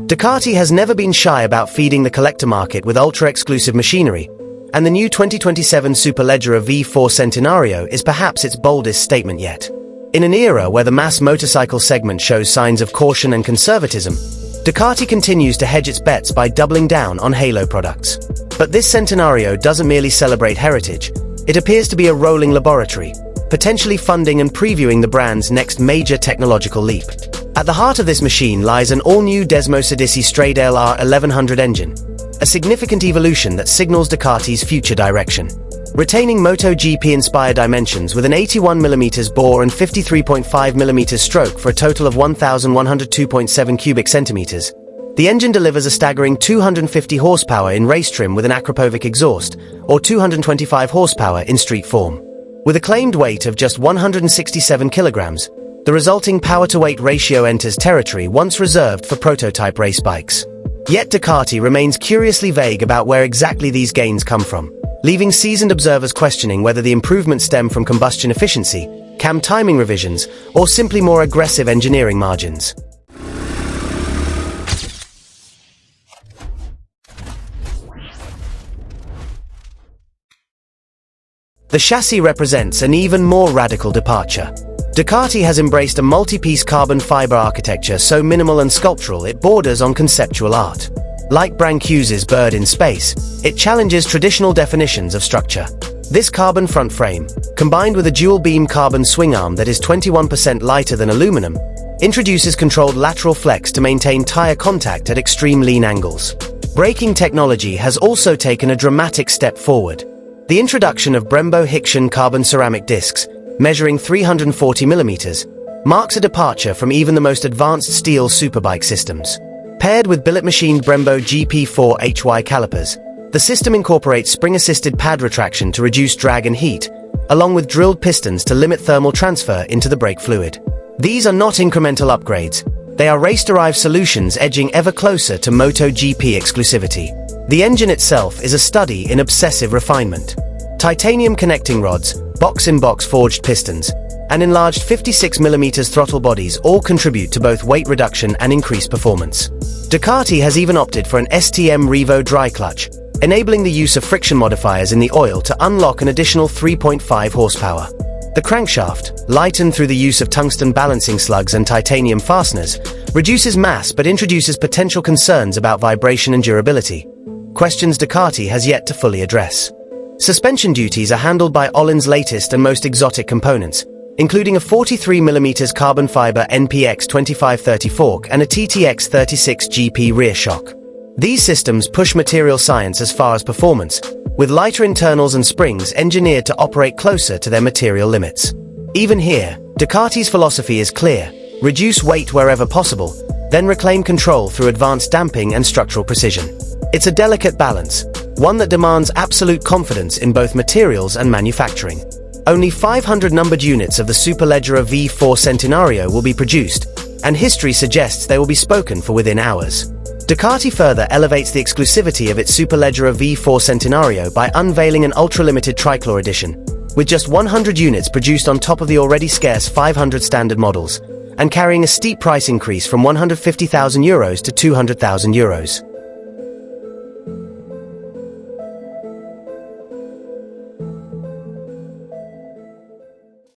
Ducati has never been shy about feeding the collector market with ultra-exclusive machinery, and the new 2027 Superleggera V4 Centenario is perhaps its boldest statement yet. In an era where the mass motorcycle segment shows signs of caution and conservatism, Ducati continues to hedge its bets by doubling down on halo products. But this Centenario doesn't merely celebrate heritage, it appears to be a rolling laboratory, potentially funding and previewing the brand's next major technological leap. At the heart of this machine lies an all-new Desmosedici Stradale R1100 engine, a significant evolution that signals Ducati's future direction. Retaining MotoGP-inspired dimensions with an 81mm bore and 53.5mm stroke for a total of 1,102.7 cubic centimeters, the engine delivers a staggering 250 horsepower in race trim with an Akrapovic exhaust, or 225 horsepower in street form. With a claimed weight of just 167 kilograms, the resulting power-to-weight ratio enters territory once reserved for prototype race bikes. Yet Ducati remains curiously vague about where exactly these gains come from, leaving seasoned observers questioning whether the improvements stem from combustion efficiency, cam timing revisions, or simply more aggressive engineering margins. The chassis represents an even more radical departure. Ducati has embraced a multi-piece carbon fiber architecture so minimal and sculptural it borders on conceptual art. Like Brancusi's Bird in Space, it challenges traditional definitions of structure. This carbon front frame, combined with a dual-beam carbon swing arm that is 21% lighter than aluminum, introduces controlled lateral flex to maintain tire contact at extreme lean angles. Braking technology has also taken a dramatic step forward. The introduction of Brembo-Hiction carbon ceramic discs, measuring 340mm, marks a departure from even the most advanced steel superbike systems. Paired with billet-machined Brembo GP4 HY calipers, the system incorporates spring-assisted pad retraction to reduce drag and heat, along with drilled pistons to limit thermal transfer into the brake fluid. These are not incremental upgrades, they are race-derived solutions edging ever closer to MotoGP exclusivity. The engine itself is a study in obsessive refinement. Titanium connecting rods, box-in-box forged pistons, and enlarged 56mm throttle bodies all contribute to both weight reduction and increased performance. Ducati has even opted for an STM Revo dry clutch, enabling the use of friction modifiers in the oil to unlock an additional 3.5 horsepower. The crankshaft, lightened through the use of tungsten balancing slugs and titanium fasteners, reduces mass but introduces potential concerns about vibration and durability, questions Ducati has yet to fully address. Suspension duties are handled by Öhlins' latest and most exotic components, including a 43mm carbon fiber NPX 2530 fork and a TTX 36 GP rear shock. These systems push material science as far as performance, with lighter internals and springs engineered to operate closer to their material limits. Even here, Ducati's philosophy is clear: reduce weight wherever possible, then reclaim control through advanced damping and structural precision. It's a delicate balance, one that demands absolute confidence in both materials and manufacturing. Only 500 numbered units of the Superleggera V4 Centenario will be produced, and history suggests they will be spoken for within hours. Ducati further elevates the exclusivity of its Superleggera V4 Centenario by unveiling an ultra-limited Tricolore edition, with just 100 units produced on top of the already scarce 500 standard models, and carrying a steep price increase from €150,000 to €200,000.